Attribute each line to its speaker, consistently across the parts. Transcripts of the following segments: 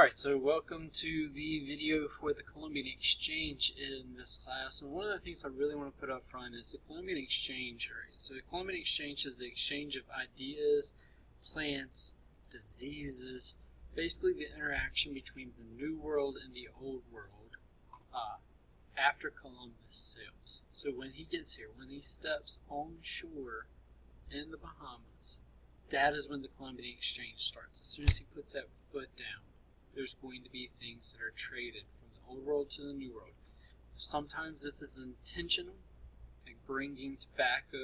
Speaker 1: Alright, so welcome to the video for the Columbian Exchange in this class. And one of the things I really want to put up front is the Columbian Exchange. Right? So the Columbian Exchange is the exchange of ideas, plants, diseases, basically the interaction between the New World and the Old World after Columbus sails. So when he gets here, when he steps on shore in the Bahamas, that is when the Columbian Exchange starts. As soon as he puts that foot down, there's going to be things that are traded from the Old World to the New World. Sometimes this is intentional, like bringing tobacco,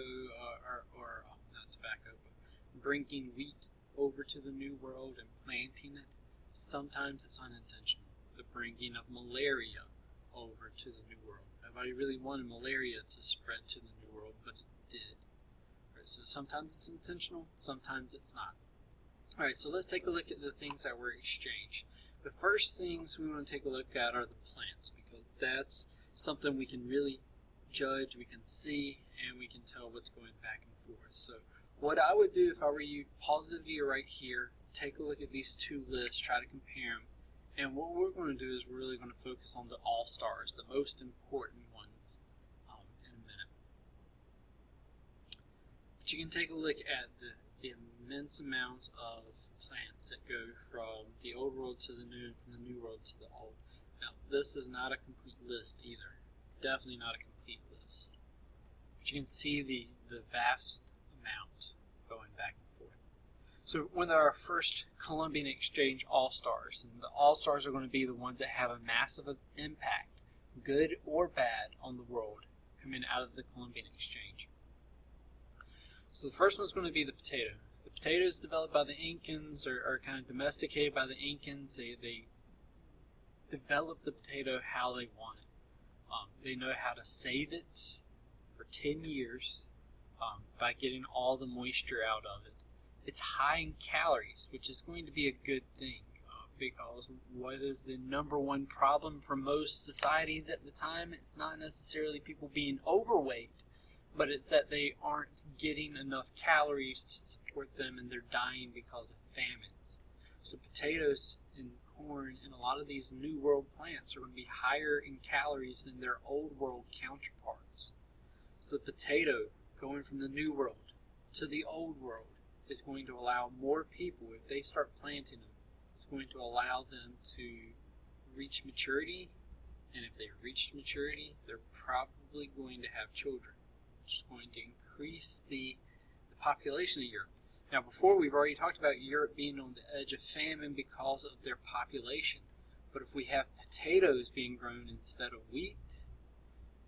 Speaker 1: or not tobacco, but bringing wheat over to the New World and planting it. Sometimes it's unintentional, the bringing of malaria over to the New World. Nobody really wanted malaria to spread to the New World, but it did. Right, so sometimes it's intentional, sometimes it's not. Alright, so let's take a look at the things that were exchanged. The first things we want to take a look at are the plants, because that's something we can really judge, we can see, and we can tell what's going back and forth. So what I would do if I were you, pause the video right here, take a look at these two lists, try to compare them, and what we're going to do is we're really going to focus on the all-stars, the most important ones, in a minute. But you can take a look at the immense amount of plants that go from the Old World to the New and from the New World to the Old. Now, this is not a complete list either. Definitely not a complete list. But you can see the vast amount going back and forth. So when there are first Columbian Exchange All-Stars, and the All-Stars are going to be the ones that have a massive impact, good or bad, on the world coming out of the Columbian Exchange. So the first one's going to be the potato. The potatoes developed by the Incans are kind of domesticated by the Incans. They develop the potato how they want it. They know how to save it for 10 years by getting all the moisture out of it. It's high in calories, which is going to be a good thing because what is the number one problem for most societies at the time? It's not necessarily people being overweight, but it's that they aren't getting enough calories to support them and they're dying because of famines. So potatoes and corn and a lot of these New World plants are going to be higher in calories than their Old World counterparts. So the potato going from the New World to the Old World is going to allow more people, if they start planting them, it's going to allow them to reach maturity, and if they've reached maturity, they're probably going to have children, which is going to increase the population of Europe. Now, before we've already talked about Europe being on the edge of famine because of their population. But if we have potatoes being grown instead of wheat,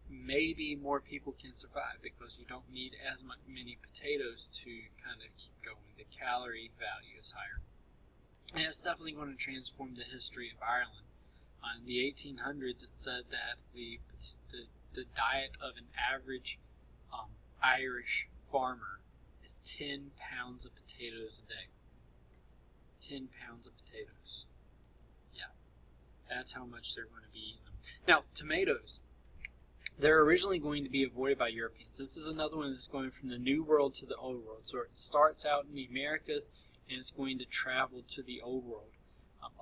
Speaker 1: maybe more people can survive because you don't need as many potatoes to kind of keep going. The calorie value is higher. And it's definitely going to transform the history of Ireland. In the 1800s, it said that the diet of an average Irish farmer is 10 pounds of potatoes a day. 10 pounds of potatoes. Yeah, that's how much they're going to be eating them. Now, tomatoes. They're originally going to be avoided by Europeans. This is another one that's going from the New World to the Old World. So it starts out in the Americas and it's going to travel to the Old World.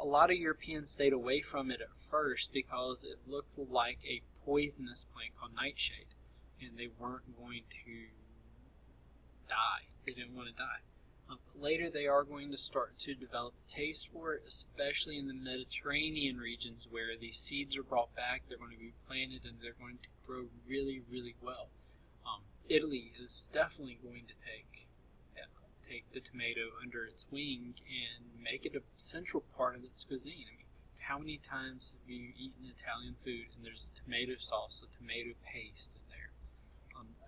Speaker 1: A lot of Europeans stayed away from it at first because it looked like a poisonous plant called nightshade. And they weren't going to die. They didn't want to die. But later they are going to start to develop a taste for it, especially in the Mediterranean regions where the seeds are brought back, they're going to be planted, and they're going to grow really, really well. Italy is definitely going to take the tomato under its wing and make it a central part of its cuisine. I mean, how many times have you eaten Italian food and there's a tomato sauce, a tomato paste in there?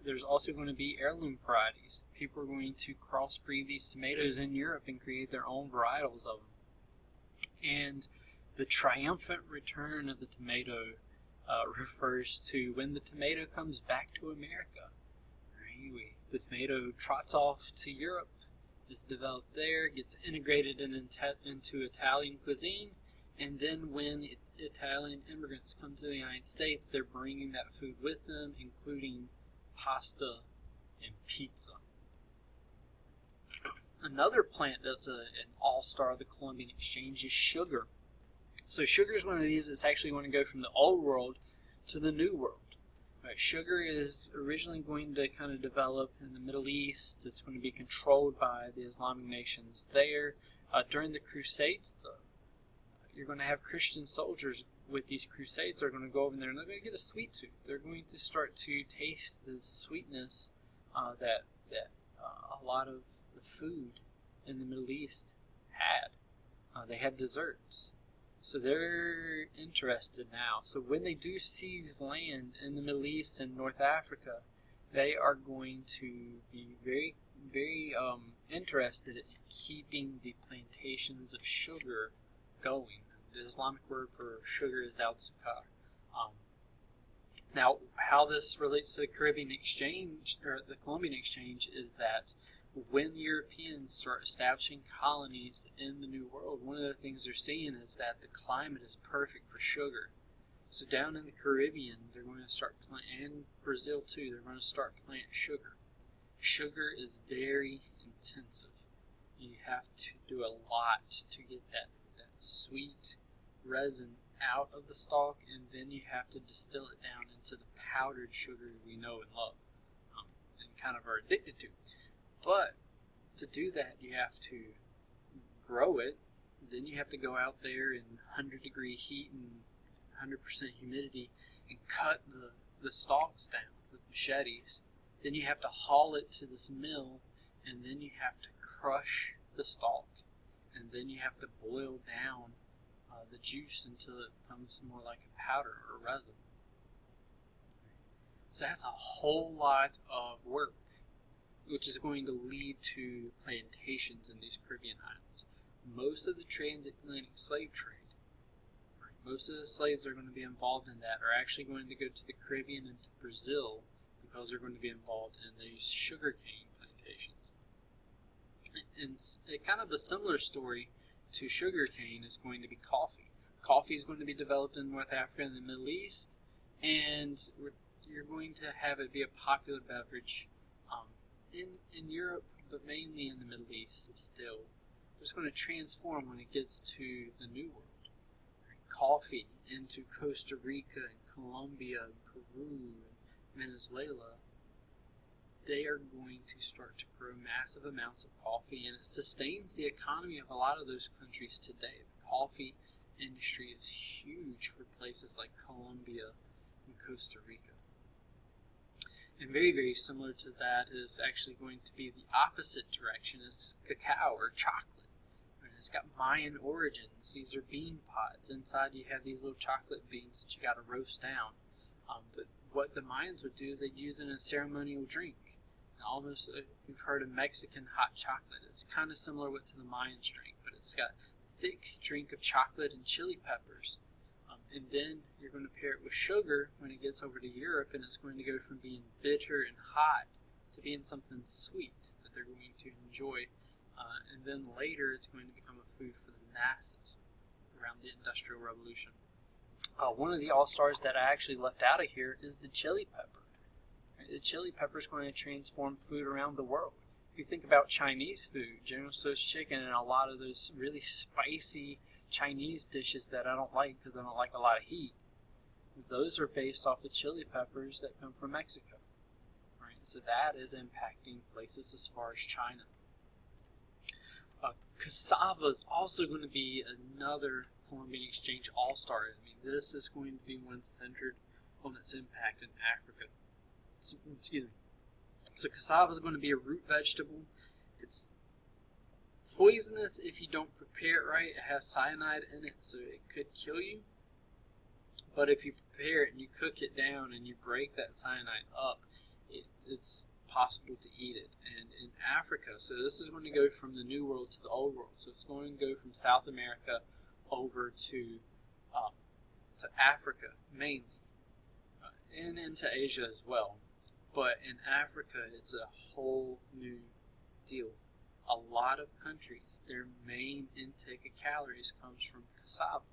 Speaker 1: There's also going to be heirloom varieties. People are going to crossbreed these tomatoes in Europe and create their own varietals of them. And the triumphant return of the tomato refers to when the tomato comes back to America. Right? The tomato trots off to Europe, is developed there, gets integrated into Italian cuisine, and then when Italian immigrants come to the United States, they're bringing that food with them, including pasta and pizza. Another plant that's an all-star of the Columbian Exchange is sugar. So sugar is one of these that's actually going to go from the old world to the new world. Right, sugar is originally going to kind of develop in the Middle East. It's going to be controlled by the Islamic nations there. During the Crusades, though, you're going to have Christian soldiers with these crusades are going to go over there and they're going to get a sweet tooth. They're going to start to taste the sweetness that a lot of the food in the Middle East had. They had desserts. So they're interested now. So when they do seize land in the Middle East and North Africa, they are going to be very, very interested in keeping the plantations of sugar going. The Islamic word for sugar is al-Zucar. Now, how this relates to the Caribbean Exchange, or the Columbian Exchange, is that when the Europeans start establishing colonies in the New World, one of the things they're seeing is that the climate is perfect for sugar. So down in the Caribbean, they're going to start planting, and Brazil too, they're going to start planting sugar. Sugar is very intensive. You have to do a lot to get that sweet resin out of the stalk, and then you have to distill it down into the powdered sugar we know and love, and kind of are addicted to. But to do that, you have to grow it. Then you have to go out there in 100-degree heat and 100% humidity and cut the stalks down with machetes. Then you have to haul it to this mill, and then you have to crush the stalk. And then you have to boil down the juice until it becomes more like a powder or resin. So that's a whole lot of work, which is going to lead to plantations in these Caribbean islands. Most of the transatlantic slave trade, right, most of the slaves that are going to be involved in that are actually going to go to the Caribbean and to Brazil because they're going to be involved in these sugarcane plantations. And kind of a similar story to sugarcane is going to be coffee. Coffee is going to be developed in North Africa and the Middle East, and you're going to have it be a popular beverage in Europe, but mainly in the Middle East still. It's going to transform when it gets to the New World. Coffee into Costa Rica and Colombia and Peru and Venezuela. They are going to start to grow massive amounts of coffee, and it sustains the economy of a lot of those countries today. The coffee industry is huge for places like Colombia and Costa Rica. And very, very similar to that is actually going to be the opposite direction is cacao or chocolate. It's got Mayan origins. These are bean pods. Inside you have these little chocolate beans that you got to roast down. But what the Mayans would do is they'd use it in a ceremonial drink. Almost, if you've heard of Mexican hot chocolate, it's kind of similar to the Mayans drink, but it's got thick drink of chocolate and chili peppers. And then you're going to pair it with sugar when it gets over to Europe, and it's going to go from being bitter and hot to being something sweet that they're going to enjoy. And then later it's going to become a food for the masses around the Industrial Revolution. One of the all-stars that I actually left out of here is the chili pepper. The chili pepper is going to transform food around the world. If you think about Chinese food, General Tso's chicken and a lot of those really spicy Chinese dishes that I don't like because I don't like a lot of heat, those are based off of chili peppers that come from Mexico. Right? So that is impacting places as far as China. Cassava is also going to be another Columbian Exchange all-star. I mean, this is going to be one centered on its impact in Africa. Excuse me. So cassava is going to be a root vegetable. It's poisonous if you don't prepare it right. It has cyanide in it, so it could kill you. But if you prepare it and you cook it down and you break that cyanide up, it's possible to eat it. And in Africa, so this is going to go from the New World to the Old World. So it's going to go from South America over to Africa mainly, and into Asia as well. But in Africa, it's a whole new deal. A lot of countries, their main intake of calories comes from cassava.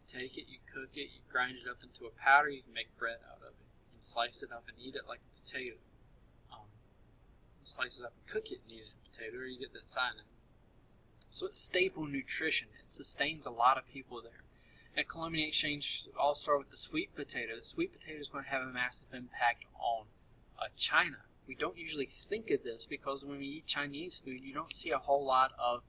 Speaker 1: You take it, you cook it, you grind it up into a powder, you can make bread out of it. You can slice it up and eat it like a potato. Slice it up and cook it and eat it in potato, or you get that cyanide. So it's staple nutrition. It sustains a lot of people there. At Columbian Exchange, I'll start with the sweet potato. The sweet potato is going to have a massive impact on China. We don't usually think of this because when we eat Chinese food, you don't see a whole lot of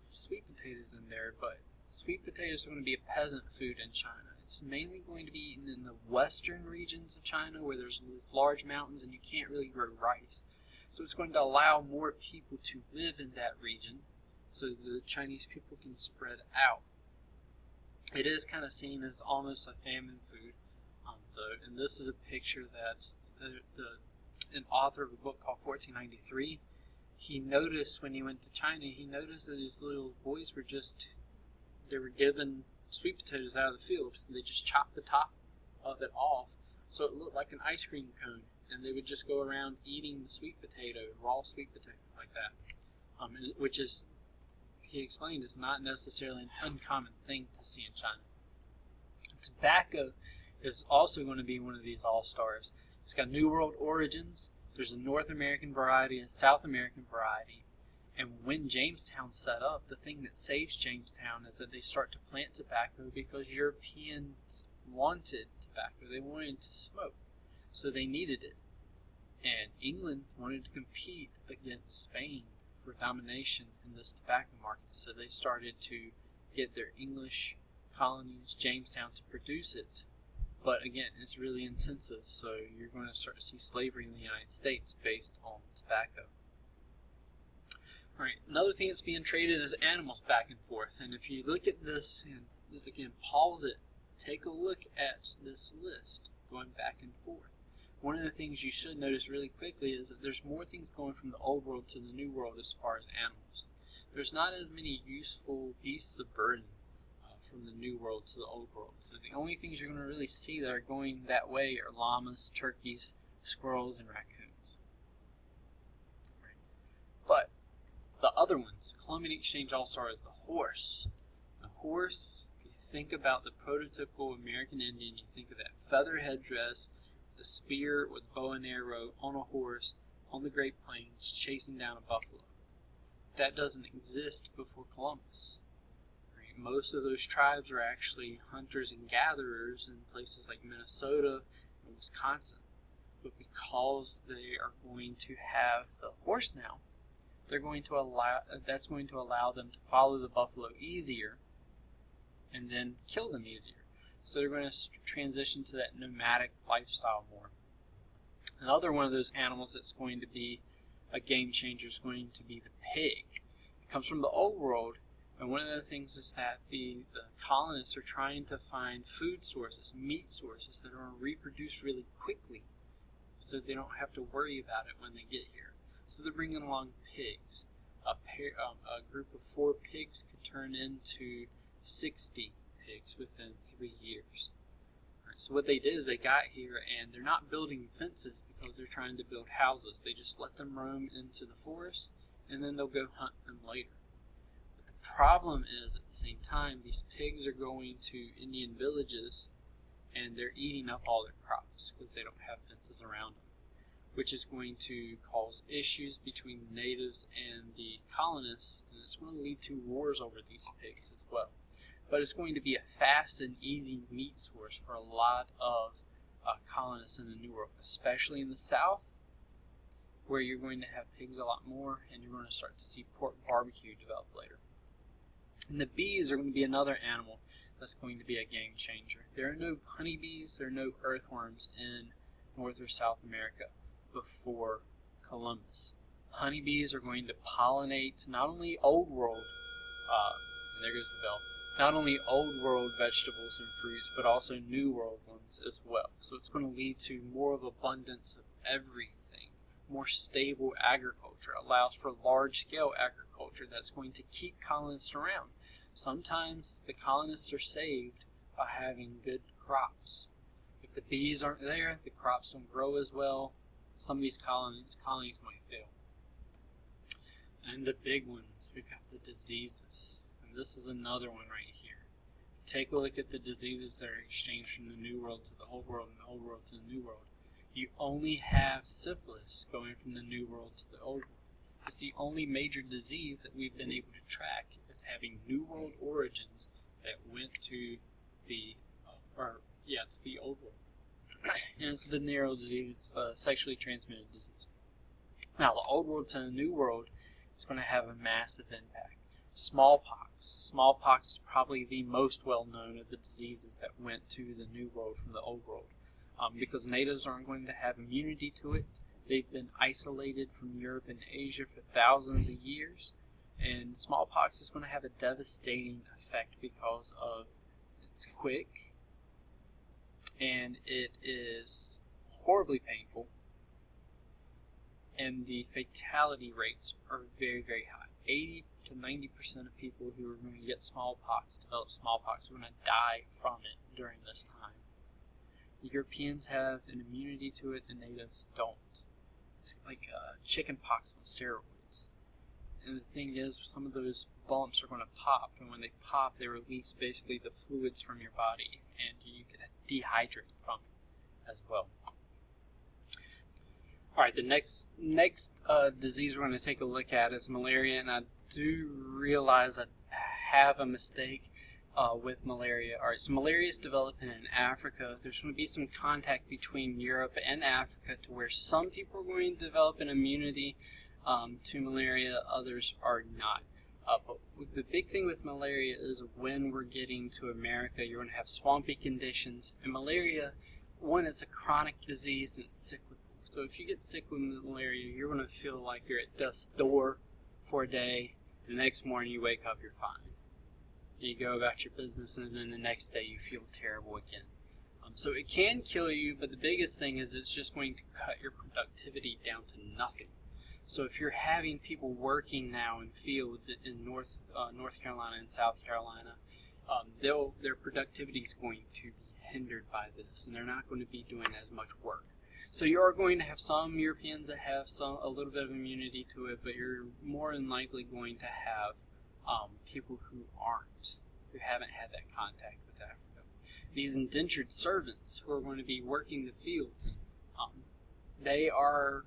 Speaker 1: sweet potatoes in there, but sweet potatoes are going to be a peasant food in China. It's mainly going to be eaten in the western regions of China where there's these large mountains and you can't really grow rice. So it's going to allow more people to live in that region so the Chinese people can spread out. It is kind of seen as almost a famine food, though, and this is a picture that an author of a book called 1493, he noticed when he went to China, he noticed that these little boys they were given sweet potatoes out of the field. They just chopped the top of it off so it looked like an ice cream cone, and they would just go around eating the sweet potato, raw sweet potato like that, which is, he explained, is not necessarily an uncommon thing to see in China. Tobacco is also going to be one of these all-stars. It's got New World origins. There's a North American variety and a South American variety. And when Jamestown set up, the thing that saves Jamestown is that they start to plant tobacco because Europeans wanted tobacco. They wanted to smoke, so they needed it. And England wanted to compete against Spain for domination in this tobacco market, so they started to get their English colonies, Jamestown, to produce it. But again, it's really intensive, so you're going to start to see slavery in the United States based on tobacco. Alright, another thing that's being traded is animals back and forth. And if you look at this, and again, pause it, take a look at this list going back and forth. One of the things you should notice really quickly is that there's more things going from the old world to the new world as far as animals. There's not as many useful beasts of burden from the new world to the old world. So the only things you're going to really see that are going that way are llamas, turkeys, squirrels, and raccoons. But the other ones, Columbian Exchange All-Star, is the horse. The horse, if you think about the prototypical American Indian, you think of that feather headdress, the spear with bow and arrow on a horse on the Great Plains chasing down a buffalo. That doesn't exist before Columbus. Most of those tribes are actually hunters and gatherers in places like Minnesota and Wisconsin. But because they are going to have the horse now, that's going to allow them to follow the buffalo easier and then kill them easier. So they're going to transition to that nomadic lifestyle more. Another one of those animals that's going to be a game changer is going to be the pig. It comes from the old world, and one of the things is that the colonists are trying to find food sources, meat sources that are going to reproduce really quickly so they don't have to worry about it when they get here. So they're bringing along pigs. A group of 4 pigs could turn into 60 pigs within 3 years. Right, so what they did is they got here and they're not building fences because they're trying to build houses. They just let them roam into the forest and then they'll go hunt them later. But the problem is at the same time these pigs are going to Indian villages and they're eating up all their crops because they don't have fences around them, which is going to cause issues between the natives and the colonists, and it's going to lead to wars over these pigs as well. But it's going to be a fast and easy meat source for a lot of colonists in the New World, especially in the South, where you're going to have pigs a lot more, and you're going to start to see pork barbecue develop later. And the bees are going to be another animal that's going to be a game changer. There are no honeybees, there are no earthworms in North or South America before Columbus. Honeybees are going to pollinate not only old world, and there goes the bell, not only old world vegetables and fruits, but also new world ones as well. So it's going to lead to more of abundance of everything, more stable agriculture, allows for large scale agriculture that's going to keep colonists around. Sometimes the colonists are saved by having good crops. If the bees aren't there, the crops don't grow as well. Some of these colonies might fail. And the big ones, we've got the diseases. And this is another one right here. Take a look at the diseases that are exchanged from the New World to the Old World and the Old World to the New World. You only have syphilis going from the New World to the Old World. It's the only major disease that we've been able to track as having New World origins that to the, it's the Old World. And it's the venereal disease, sexually transmitted disease. Now, the Old World to the New World is going to have a massive impact. Smallpox. Smallpox is probably the most well-known of the diseases that went to the New World from the Old World. Because natives aren't going to have immunity to it. They've been isolated from Europe and Asia for thousands of years. And smallpox is going to have a devastating effect because of it's quick and it is horribly painful. And the fatality rates are very, very high. 80 to 90% of people who are going to get smallpox, develop smallpox, are going to die from it during this time. The Europeans have an immunity to it, the natives don't. It's like chicken pox on steroids. And the thing is, some of those bumps are going to pop, and when they pop, they release basically the fluids from your body, and you can dehydrate from it as well. Alright, the next disease we're going to take a look at is malaria, and I do realize I have a mistake with malaria. Alright, so malaria is developing in Africa. There's going to be some contact between Europe and Africa to where some people are going to develop an immunity to malaria, others are not. But the big thing with malaria is when we're getting to America, you're going to have swampy conditions. And malaria, one, it's a chronic disease and it's cyclical. So if you get sick with malaria, you're going to feel like you're at death's door for a day. The next morning you wake up, you're fine. You go about your business, and then the next day you feel terrible again. So it can kill you, but the biggest thing is it's just going to cut your productivity down to nothing. So if you're having people working now in fields in North Carolina and South Carolina, their productivity is going to be hindered by this, and they're not going to be doing as much work. So you are going to have some Europeans that have a little bit of immunity to it, but you're more than likely going to have people who haven't had that contact with Africa. These indentured servants who are going to be working the fields, they're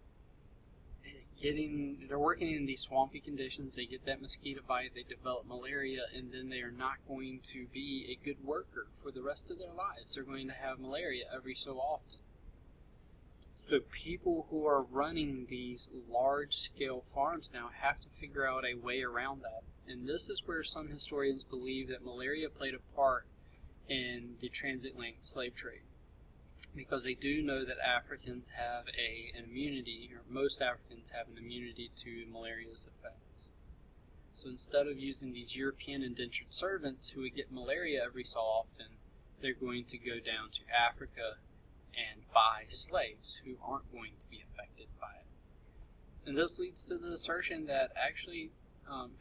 Speaker 1: working in these swampy conditions. They get that mosquito bite, they develop malaria, and then they are not going to be a good worker for the rest of their lives. They're going to have malaria every so often. So people who are running these large-scale farms now have to figure out a way around that. And this is where some historians believe that malaria played a part in the transatlantic slave trade. Because they do know that Africans have an immunity, or most Africans have an immunity to malaria's effects. So instead of using these European indentured servants who would get malaria every so often, they're going to go down to Africa and buy slaves who aren't going to be affected by it. And this leads to the assertion that actually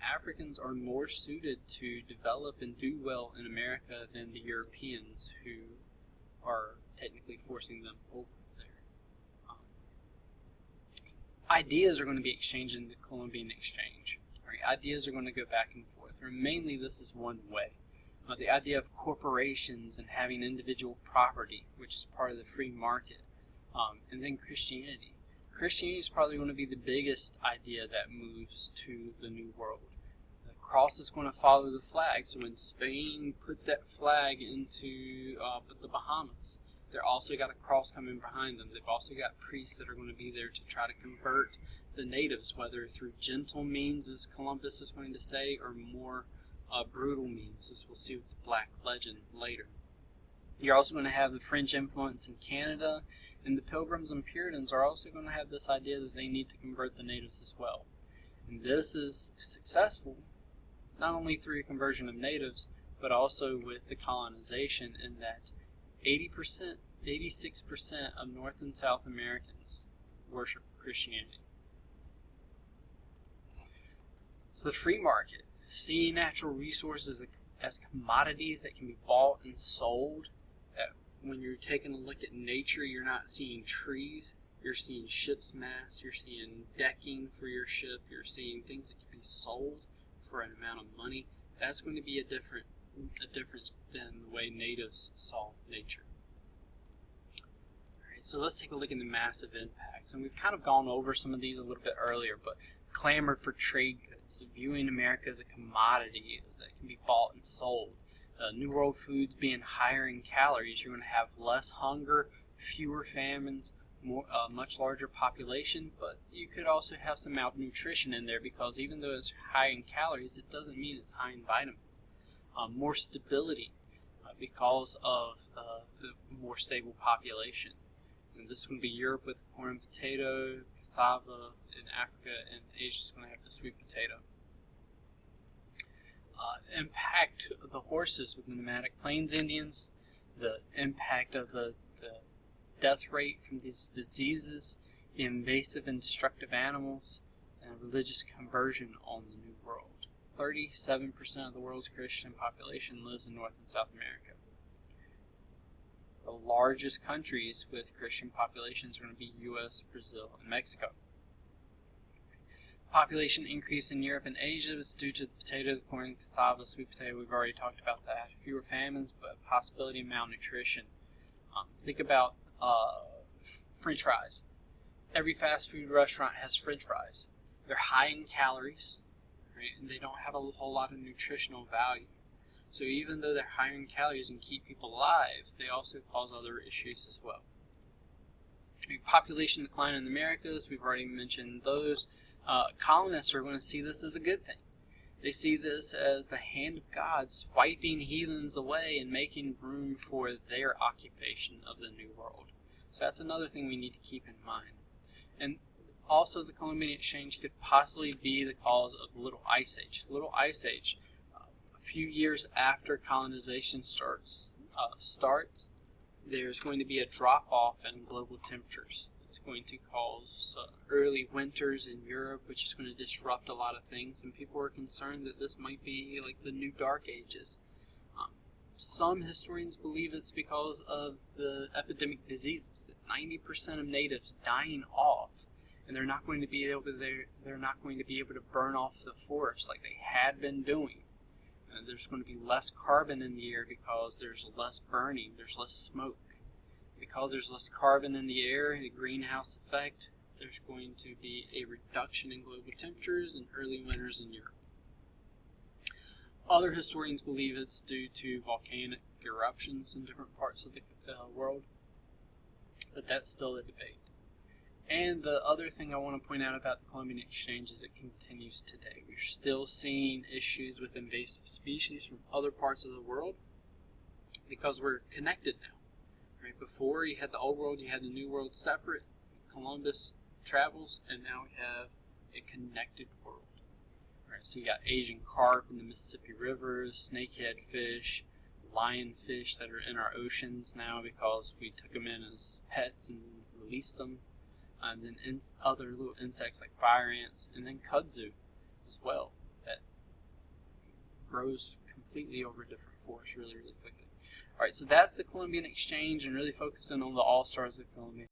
Speaker 1: Africans are more suited to develop and do well in America than the Europeans who are technically forcing them over there. Ideas are going to be exchanged in the Columbian Exchange. Right? Ideas are going to go back and forth, or mainly this is one way. The idea of corporations and having individual property, which is part of the free market, and then Christianity. Christianity is probably going to be the biggest idea that moves to the New World. The cross is going to follow the flag, so when Spain puts that flag into the Bahamas, they're also got a cross coming behind them. They've also got priests that are going to be there to try to convert the natives, whether through gentle means, as Columbus is going to say, or more brutal means, as we'll see with the Black Legend later. You're also going to have the French influence in Canada, and the Pilgrims and Puritans are also going to have this idea that they need to convert the natives as well. And this is successful not only through conversion of natives, but also with the colonization, in that 86% of North and South Americans worship Christianity. So the free market, seeing natural resources as commodities that can be bought and sold. That when you're taking a look at nature, you're not seeing trees, you're seeing ship's masts, you're seeing decking for your ship, you're seeing things that can be sold for an amount of money. That's going to be a difference than the way natives saw nature. Alright, so let's take a look at the massive impacts. And we've kind of gone over some of these a little bit earlier, but clamor for trade goods, viewing America as a commodity that can be bought and sold. New World foods being higher in calories, you're going to have less hunger, fewer famines, much larger population, but you could also have some malnutrition in there because even though it's high in calories, it doesn't mean it's high in vitamins. More stability because of the more stable population. And this is going to be Europe with corn and potato, cassava in Africa, and Asia's going to have the sweet potato. Impact of the horses with the nomadic plains Indians, the impact of the death rate from these diseases, invasive and destructive animals, and religious conversion on the New World. 37% of the world's Christian population lives in North and South America. The largest countries with Christian populations are going to be U.S., Brazil, and Mexico. Population increase in Europe and Asia is due to the potato, the corn, cassava, sweet potato. We've already talked about that. Fewer famines, but possibility of malnutrition. Think about French fries. Every fast food restaurant has French fries. They're high in calories, right? And they don't have a whole lot of nutritional value. So even though they're high in calories and keep people alive, they also cause other issues as well. Population decline in the Americas, we've already mentioned those. Colonists are going to see this as a good thing. They see this as the hand of God swiping heathens away and making room for their occupation of the New World. So that's another thing we need to keep in mind. And also the Columbian Exchange could possibly be the cause of the Little Ice Age. The Little Ice Age, a few years after colonization starts, there's going to be a drop-off in global temperatures. It's going to cause early winters in Europe, which is going to disrupt a lot of things, and people are concerned that this might be like the new Dark Ages. Some historians believe it's because of the epidemic diseases, that 90% of natives dying off, and they're not going to be able to burn off the forest like they had been doing. And there's going to be less carbon in the air because there's less burning, there's less smoke. Because there's less carbon in the air, the greenhouse effect, there's going to be a reduction in global temperatures and early winters in Europe. Other historians believe it's due to volcanic eruptions in different parts of the world, but that's still a debate. And the other thing I want to point out about the Columbian Exchange is it continues today. We're still seeing issues with invasive species from other parts of the world because we're connected now. Right? Before you had the Old World, you had the New World separate. Columbus travels, and now we have a connected world. Right? So you got Asian carp in the Mississippi rivers, snakehead fish, lionfish that are in our oceans now because we took them in as pets and released them. And then other little insects like fire ants, and then kudzu as well, that grows completely over different forests really, really quickly. All right, so that's the Columbian Exchange, and really focusing on the all-stars of the Columbian